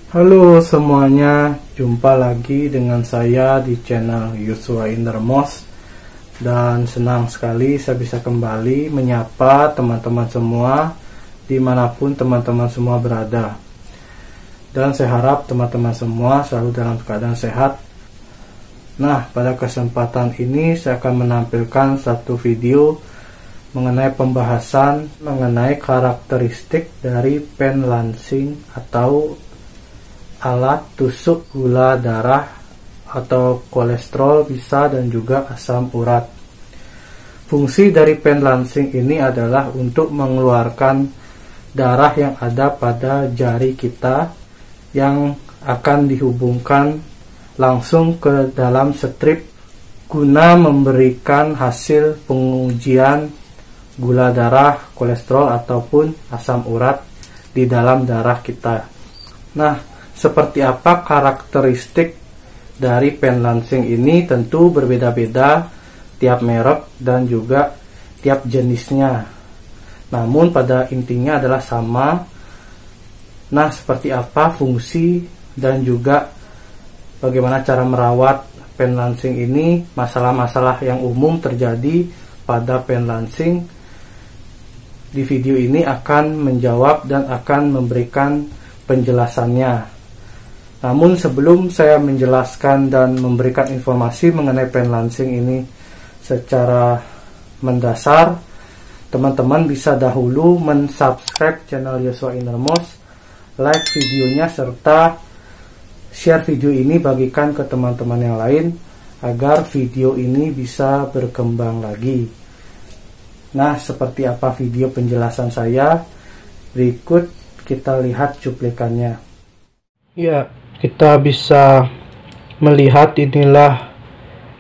Halo semuanya, jumpa lagi dengan saya di channel Yosua Innermost. Dan senang sekali saya bisa kembali menyapa teman-teman semua dimanapun teman-teman semua berada. Dan saya harap teman-teman semua selalu dalam keadaan sehat. Nah, pada kesempatan ini saya akan menampilkan satu video mengenai pembahasan mengenai karakteristik dari pen lancing atau alat tusuk gula darah atau kolesterol bisa dan juga asam urat. Fungsi dari pen lancing ini adalah untuk mengeluarkan darah yang ada pada jari kita yang akan dihubungkan langsung ke dalam strip guna memberikan hasil pengujian gula darah, kolesterol ataupun asam urat di dalam darah kita. Nah, seperti apa karakteristik dari pen lancing ini? Tentu berbeda-beda tiap merek dan juga tiap jenisnya. Namun pada intinya adalah sama. Nah, seperti apa fungsi dan juga bagaimana cara merawat pen lancing ini? Masalah-masalah yang umum terjadi pada pen lancing di video ini akan menjawab dan akan memberikan penjelasannya. Namun sebelum saya menjelaskan dan memberikan informasi mengenai pen lancing ini secara mendasar, teman-teman bisa dahulu mensubscribe channel Yosua Innermost, like videonya serta share video ini bagikan ke teman-teman yang lain agar video ini bisa berkembang lagi. Nah, seperti apa video penjelasan saya? Berikut kita lihat cuplikannya. Ya, kita bisa melihat inilah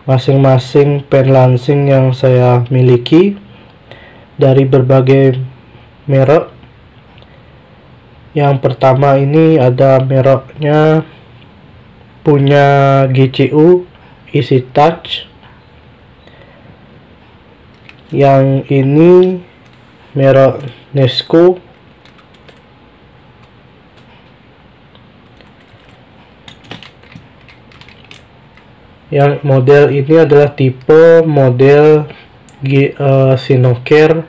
masing-masing pen lancing yang saya miliki dari berbagai merek. Yang pertama ini ada mereknya punya GCU Easy Touch. Yang ini merek Nesco. Yang model ini adalah tipe model Sinocare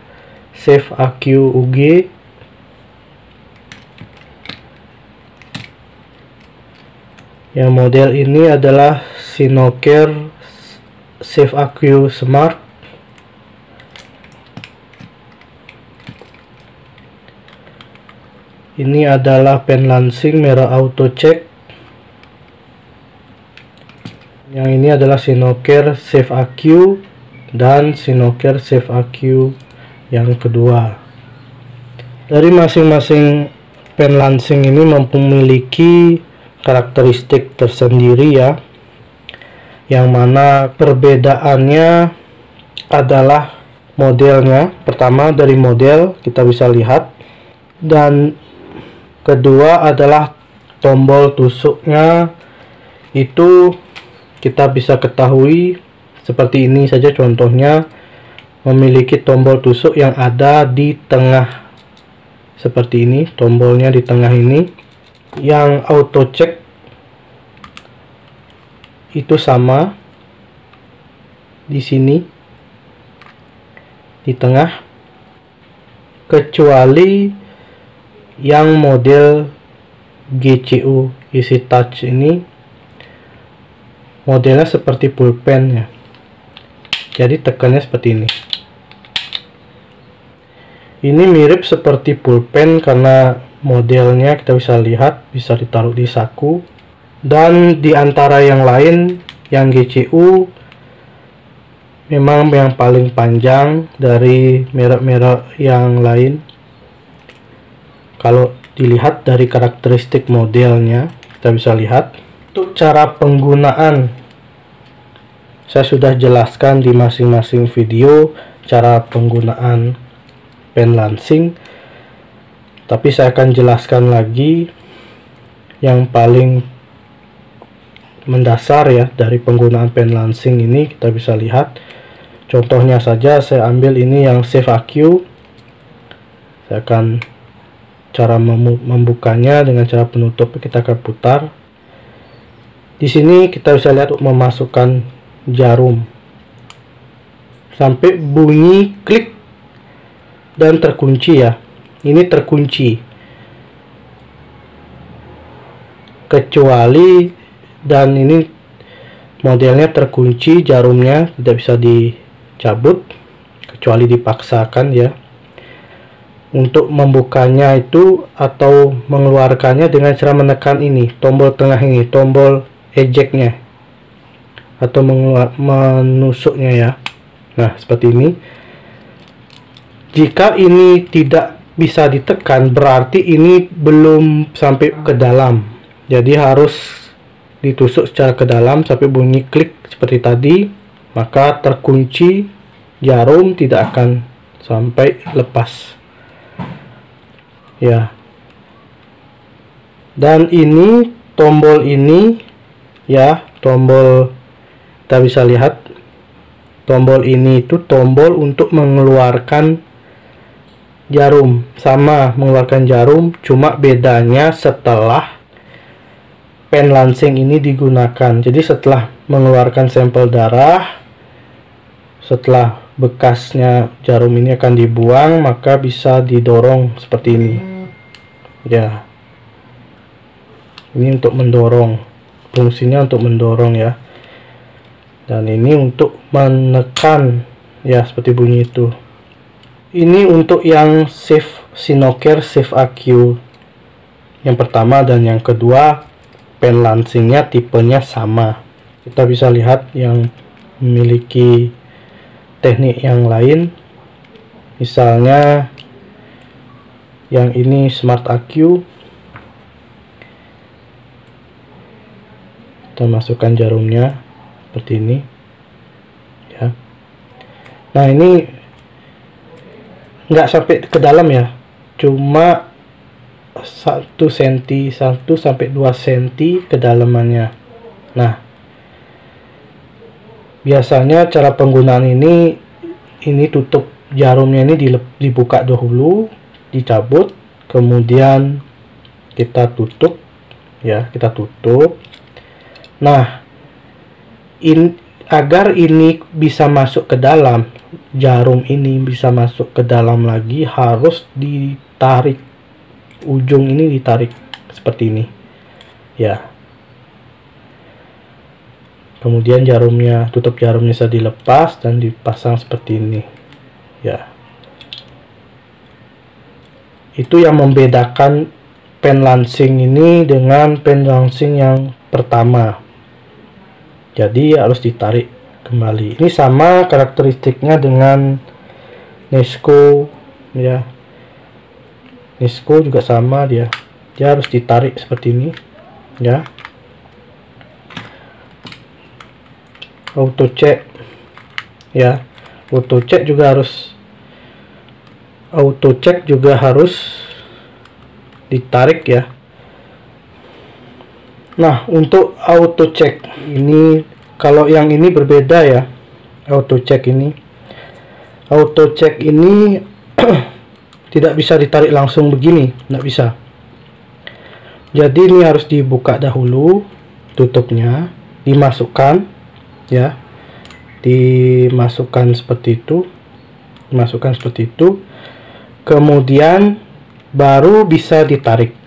Safe AQ UG. Yang model ini adalah Sinocare Safe AQ Smart. Ini adalah pen lancing merek AutoCheck. Yang ini adalah Sinocare Safe AQ dan Sinocare Safe AQ yang kedua. Dari masing-masing pen lancing ini memiliki karakteristik tersendiri ya. Yang mana perbedaannya adalah modelnya. Pertama dari model kita bisa lihat, dan kedua adalah tombol tusuknya. Itu kita bisa ketahui seperti ini saja contohnya, memiliki tombol tusuk yang ada di tengah seperti ini, tombolnya di tengah ini. Yang AutoCheck itu sama di sini di tengah, kecuali yang model GCU Easy Touch ini modelnya seperti pulpen ya. Jadi tekannya seperti ini. Ini mirip seperti pulpen karena modelnya kita bisa lihat bisa ditaruh di saku. Dan di antara yang lain, yang GCU memang yang paling panjang dari merek-merek yang lain. Kalau dilihat dari karakteristik modelnya, kita bisa lihat. Untuk cara penggunaan, saya sudah jelaskan di masing-masing video cara penggunaan pen lancing, tapi saya akan jelaskan lagi yang paling mendasar ya dari penggunaan pen lancing ini. Kita bisa lihat contohnya saja, saya ambil ini yang Safe AQ. Saya akan cara membukanya dengan cara penutup. Kita akan putar. Di sini kita bisa lihat memasukkan jarum sampai bunyi klik dan terkunci ya. Ini terkunci, kecuali, dan ini modelnya terkunci, jarumnya tidak bisa dicabut kecuali dipaksakan ya. Untuk membukanya itu atau mengeluarkannya dengan cara menekan ini tombol tengah ini, tombol ejectnya atau menusuknya ya. Nah, seperti ini. Jika ini tidak bisa ditekan, berarti ini belum sampai ke dalam. Jadi harus ditusuk secara ke dalam sampai bunyi klik seperti tadi, maka terkunci, jarum tidak akan sampai lepas. Ya. Dan ini tombol ini ya, tombol, kita bisa lihat tombol ini itu tombol untuk mengeluarkan jarum, sama mengeluarkan jarum, cuma bedanya setelah pen lancing ini digunakan. Jadi setelah mengeluarkan sampel darah, setelah bekasnya jarum ini akan dibuang, maka bisa didorong seperti ini ya. Ini untuk mendorong, fungsinya untuk mendorong ya, dan ini untuk menekan ya, seperti bunyi itu. Ini untuk yang Safe Sinocare Safe AQ yang pertama, dan yang kedua pen lancingnya tipenya sama. Kita bisa lihat yang memiliki teknik yang lain, misalnya yang ini Smart AQ. Kita masukkan jarumnya seperti ini ya. Nah, ini nggak sampai ke dalam ya, cuma 1 cm, 1 sampai 2 cm kedalamannya. Nah, biasanya cara penggunaan ini tutup jarumnya ini dibuka dahulu, dicabut, kemudian kita tutup ya, kita tutup. Nah, agar ini bisa masuk ke dalam, jarum ini bisa masuk ke dalam lagi, harus ditarik, ujung ini ditarik seperti ini ya. Kemudian jarumnya, tutup jarumnya bisa dilepas dan dipasang seperti ini ya. Itu yang membedakan pen lancing ini dengan pen lancing yang pertama. Jadi harus ditarik kembali. Ini sama karakteristiknya dengan Nesco ya. Nesco juga sama, dia harus ditarik seperti ini ya. Auto check ya, auto check juga harus ditarik ya. Nah, untuk auto check ini, kalau yang ini berbeda ya. Auto check ini tidak bisa ditarik langsung begini, tidak bisa. Jadi ini harus dibuka dahulu, tutupnya dimasukkan ya, dimasukkan seperti itu, kemudian baru bisa ditarik.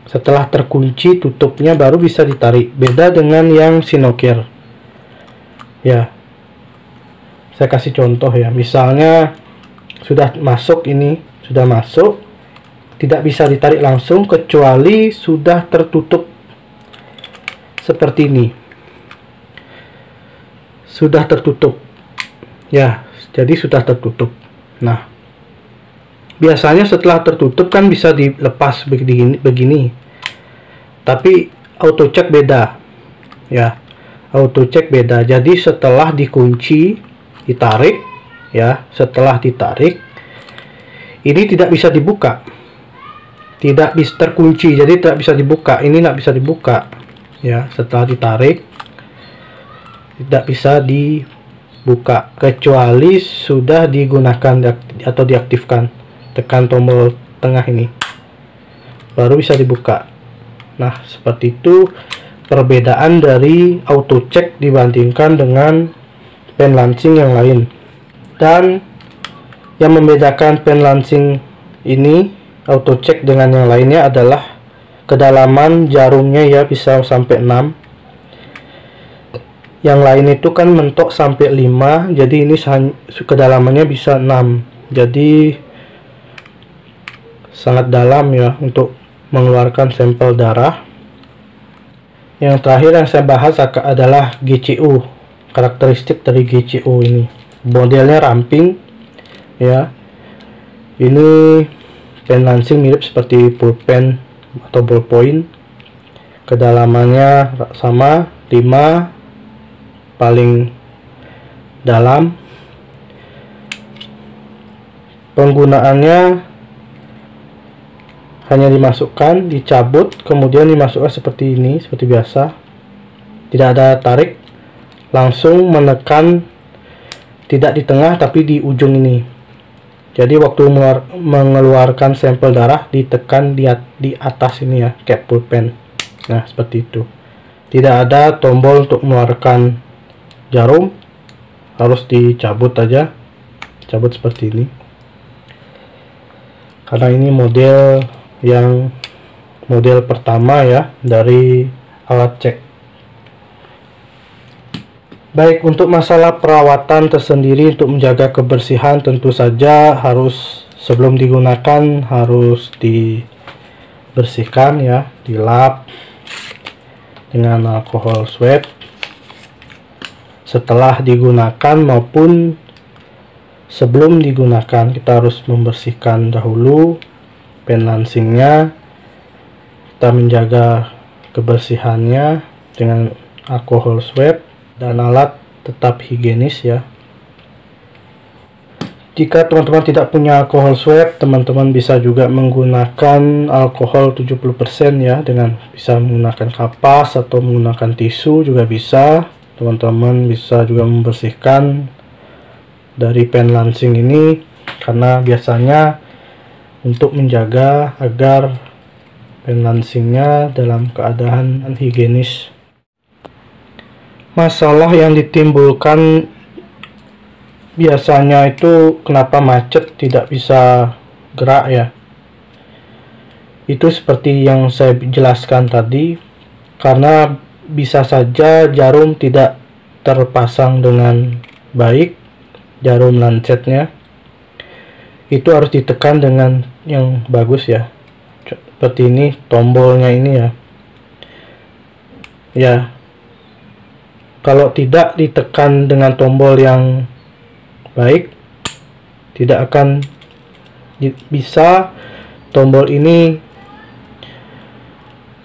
Setelah terkunci tutupnya baru bisa ditarik. Beda dengan yang Sinocare ya. Saya kasih contoh ya, misalnya sudah masuk, ini sudah masuk, tidak bisa ditarik langsung kecuali sudah tertutup seperti ini, sudah tertutup ya. Jadi sudah tertutup. Nah, biasanya setelah tertutup kan bisa dilepas begini. Tapi auto check beda ya. Auto check beda. Jadi setelah dikunci, ditarik ya, setelah ditarik ini tidak bisa dibuka. Tidak bisa, terkunci, jadi tidak bisa dibuka. Ini tidak bisa dibuka ya, setelah ditarik tidak bisa dibuka kecuali sudah digunakan atau diaktifkan. Tekan tombol tengah ini baru bisa dibuka. Nah, seperti itu perbedaan dari auto check dibandingkan dengan pen launching yang lain. Dan yang membedakan pen launching ini auto check dengan yang lainnya adalah kedalaman jarumnya ya, bisa sampai 6. Yang lain itu kan mentok sampai 5, jadi ini kedalamannya bisa 6. Jadi sangat dalam ya untuk mengeluarkan sampel darah. Yang terakhir yang saya bahas adalah GCU. Karakteristik dari GCU ini, modelnya ramping ya. Ini pen lancing mirip seperti pulpen atau ballpoint. Kedalamannya sama 5, paling dalam. Penggunaannya hanya dimasukkan, dicabut, kemudian dimasukkan seperti ini, seperti biasa. Tidak ada tarik, langsung menekan, tidak di tengah tapi di ujung ini. Jadi waktu mengeluarkan sampel darah ditekan di atas ini ya, kayak pulpen. Nah, seperti itu. Tidak ada tombol untuk mengeluarkan jarum, harus dicabut aja, cabut seperti ini. Karena ini model pertama ya dari alat cek. Baik, untuk masalah perawatan tersendiri untuk menjaga kebersihan, tentu saja harus sebelum digunakan harus dibersihkan ya, dilap dengan alkohol swab. Setelah digunakan maupun sebelum digunakan kita harus membersihkan dahulu pen lancingnya. Kita menjaga kebersihannya dengan alkohol swab dan alat tetap higienis ya. Jika teman-teman tidak punya alkohol swab, teman-teman bisa juga menggunakan alkohol 70% ya, dengan bisa menggunakan kapas atau menggunakan tisu juga bisa. Teman-teman bisa juga membersihkan dari pen lancing ini, karena biasanya untuk menjaga agar pen lancingnya dalam keadaan higienis. Masalah yang ditimbulkan biasanya itu kenapa macet tidak bisa gerak ya. Itu seperti yang saya jelaskan tadi, karena bisa saja jarum tidak terpasang dengan baik, jarum lancetnya itu harus ditekan dengan yang bagus ya, seperti ini tombolnya ini ya. Ya, kalau tidak ditekan dengan tombol yang baik, tidak akan bisa tombol ini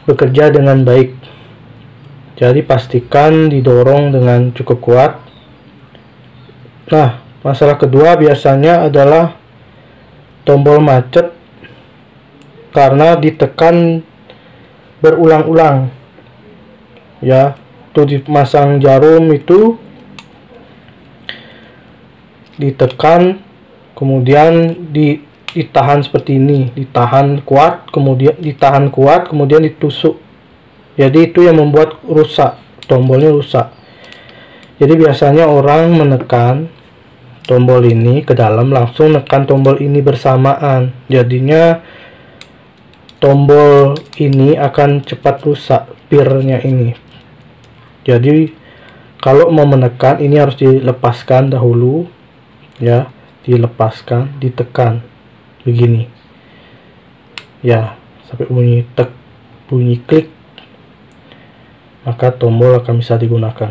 bekerja dengan baik. Jadi pastikan didorong dengan cukup kuat. Nah, masalah kedua biasanya adalah tombol macet karena ditekan berulang-ulang ya. Tuh dimasang jarum itu ditekan, kemudian ditahan seperti ini, ditahan kuat, kemudian ditusuk. Jadi itu yang membuat rusak, tombolnya rusak. Jadi biasanya orang menekan tombol ini ke dalam, langsung menekan tombol ini bersamaan. Jadinya tombol ini akan cepat rusak, pirnya ini. Jadi kalau mau menekan ini harus dilepaskan dahulu ya, dilepaskan, ditekan begini ya, sampai bunyi tek, bunyi klik, maka tombol akan bisa digunakan.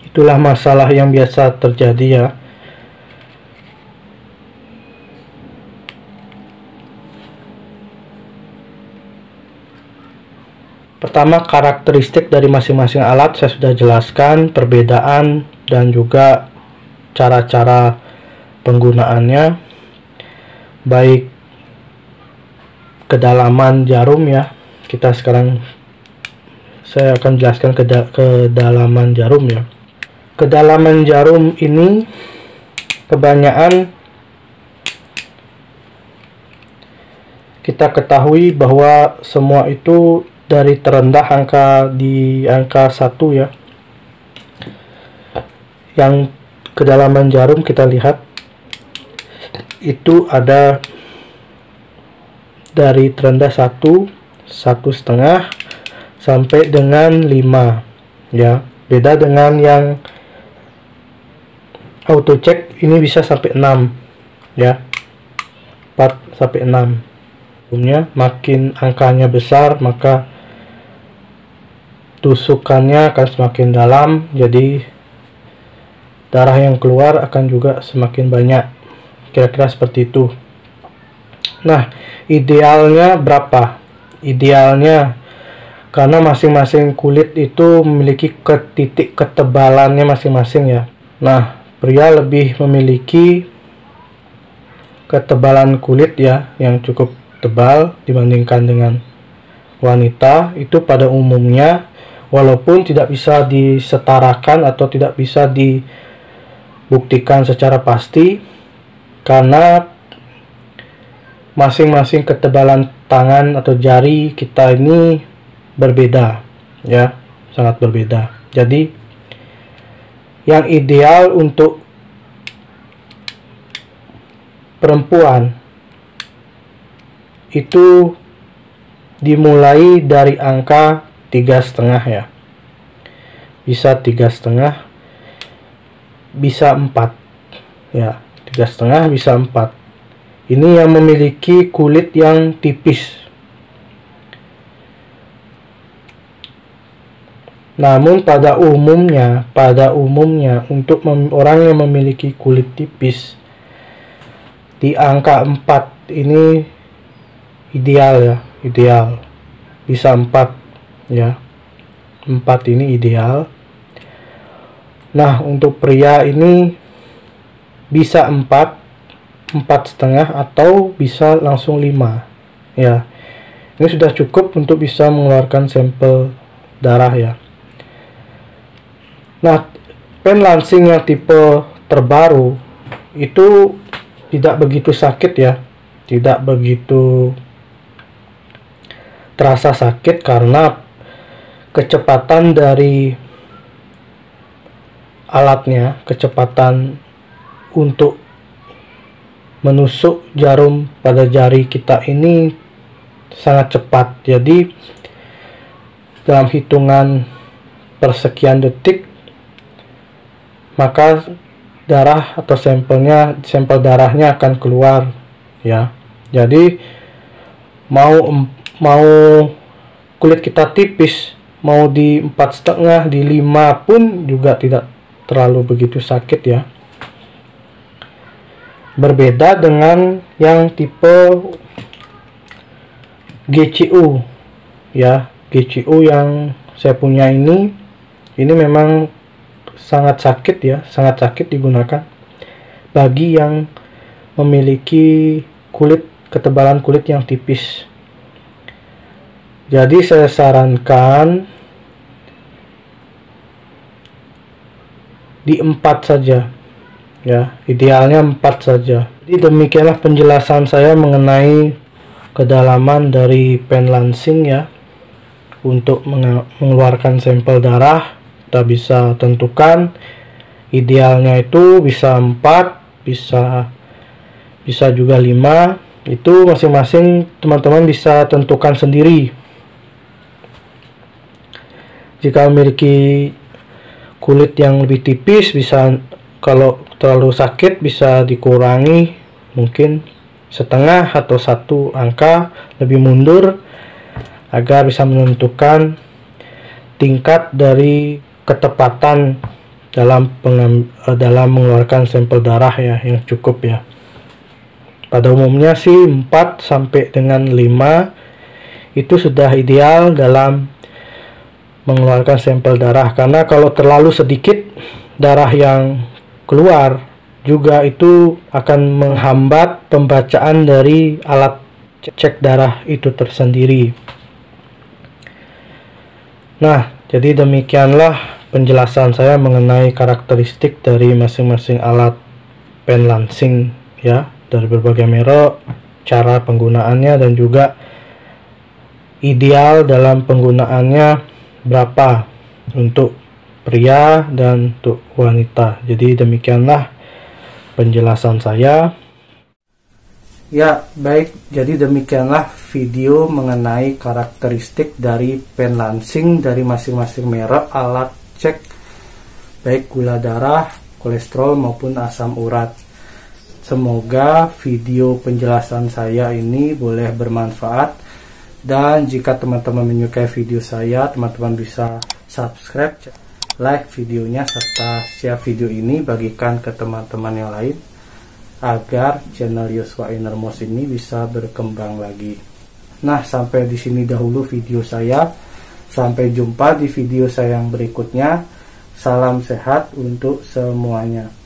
Itulah masalah yang biasa terjadi ya. Pertama, karakteristik dari masing-masing alat saya sudah jelaskan, perbedaan dan juga cara-cara penggunaannya, baik kedalaman jarum ya. Saya akan jelaskan kedalaman jarum ya. kedalaman jarum ini kebanyakan kita ketahui bahwa semua itu dari terendah di angka 1 ya. Yang kedalaman jarum kita lihat itu ada dari terendah 1, 1,5 sampai dengan 5 ya. Beda dengan yang auto check, ini bisa sampai 6 ya, 4 sampai 6. Makin angkanya besar maka tusukannya akan semakin dalam, jadi darah yang keluar akan juga semakin banyak, kira-kira seperti itu. Nah, idealnya berapa? Idealnya, karena masing-masing kulit itu memiliki titik ketebalannya masing-masing ya. Nah, pria lebih memiliki ketebalan kulit ya yang cukup tebal dibandingkan dengan wanita. Itu pada umumnya, walaupun tidak bisa disetarakan atau tidak bisa dibuktikan secara pasti, karena masing-masing ketebalan tangan atau jari kita ini berbeda ya, sangat berbeda. Jadi yang ideal untuk perempuan itu dimulai dari angka 3,5 ya, bisa 3,5, bisa 4 ya, 3,5 bisa 4. Ini yang memiliki kulit yang tipis. Namun pada umumnya untuk orang yang memiliki kulit tipis di angka 4 ini ideal ya, ideal. Bisa 4 ya. 4 ini ideal. Nah, untuk pria ini bisa 4, 4,5 atau bisa langsung 5 ya. Ini sudah cukup untuk bisa mengeluarkan sampel darah ya. Nah, pen lansing yang tipe terbaru itu tidak begitu sakit ya, tidak begitu terasa sakit karena kecepatan dari alatnya, kecepatan untuk menusuk jarum pada jari kita ini sangat cepat. Jadi dalam hitungan persekian detik maka darah atau sampel darahnya akan keluar ya. Jadi mau kulit kita tipis, mau di 4,5, di 5 pun juga tidak terlalu begitu sakit ya. Berbeda dengan yang tipe GCU ya. GCU yang saya punya ini memang sangat sakit ya, sangat sakit digunakan bagi yang memiliki ketebalan kulit yang tipis. Jadi saya sarankan di 4 saja ya, idealnya 4 saja. Jadi demikianlah penjelasan saya mengenai kedalaman dari pen lansing ya. Untuk mengeluarkan sampel darah kita bisa tentukan idealnya itu bisa 4, bisa juga 5. Itu masing-masing teman-teman bisa tentukan sendiri. Jika memiliki kulit yang lebih tipis, bisa, kalau terlalu sakit bisa dikurangi mungkin setengah atau 1 angka lebih mundur agar bisa menentukan tingkat dari ketepatan dalam mengeluarkan sampel darah ya yang cukup ya. Pada umumnya sih 4 sampai dengan 5 itu sudah ideal dalam mengeluarkan sampel darah, karena kalau terlalu sedikit darah yang keluar juga itu akan menghambat pembacaan dari alat cek darah itu tersendiri. Nah, jadi demikianlah penjelasan saya mengenai karakteristik dari masing-masing alat pen lansing ya, dari berbagai merek, cara penggunaannya, dan juga ideal dalam penggunaannya berapa untuk pria dan untuk wanita. Jadi demikianlah penjelasan saya. Ya, baik. Jadi demikianlah video mengenai karakteristik dari pen lansing dari masing-masing merek alat cek baik gula darah, kolesterol maupun asam urat. Semoga video penjelasan saya ini boleh bermanfaat, dan jika teman-teman menyukai video saya, teman-teman bisa subscribe, like videonya, serta share video ini, bagikan ke teman-teman yang lain agar channel Yosua Innermost ini bisa berkembang lagi. Nah, sampai di sini dahulu video saya. Sampai jumpa di video saya yang berikutnya. Salam sehat untuk semuanya.